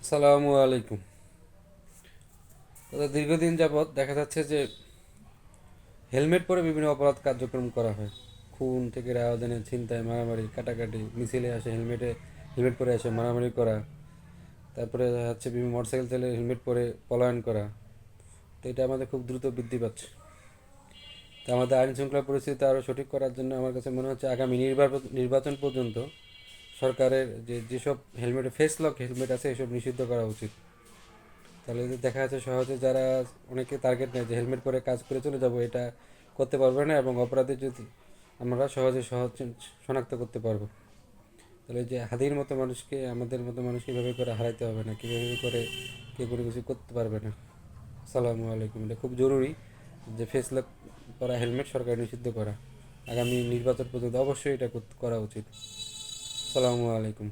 আসসালামু আলাইকুম। তো দীর্ঘদিন যাবৎ দেখা যাচ্ছে যে হেলমেট পরে বিভিন্ন অপরাধ কার্যক্রম করা হয়। খুন থেকে রাহাজানি, ছিনতাই, মারামারি, কাটাকাটি, মিছিলে আসে হেলমেট পরে আসে মারামারি করা। তারপরে হচ্ছে বিভিন্ন মোটরসাইকেল চালিয়ে হেলমেট পরে পলায়ন করা। তো এটা আমাদের খুব দ্রুত বৃদ্ধি পাচ্ছে। তো আমাদের আইন শৃঙ্খলা পরিস্থিতি আরও সঠিক করার জন্য আমার কাছে মনে হচ্ছে আগামী নির্বাচন পর্যন্ত সরকারের যেসব ফেস লক হেলমেট আছে এসব নিষিদ্ধ করা উচিত। তাহলে যদি দেখা যাচ্ছে সহজে যারা অনেকে টার্গেট নেয় যে হেলমেট পরে কাজ করে চলে যাব, এটা করতে পারবে না এবং অপরাধী যদি আমরা সহজ শনাক্ত করতে পারবো। তাহলে যে হাদির মতো মানুষকে, আমাদের মতো মানুষকে এভাবে করে হারাইতে হবে না, কীভাবে করে কেউ কোনো কিছু করতে পারবে না। আসসালামু আলাইকুম। এটা খুব জরুরি যে ফেস লক করা হেলমেট সরকার নিষিদ্ধ করা। আগামী নির্বাচন পর্যন্ত অবশ্যই এটা করা উচিত। আসসালামু আলাইকুম।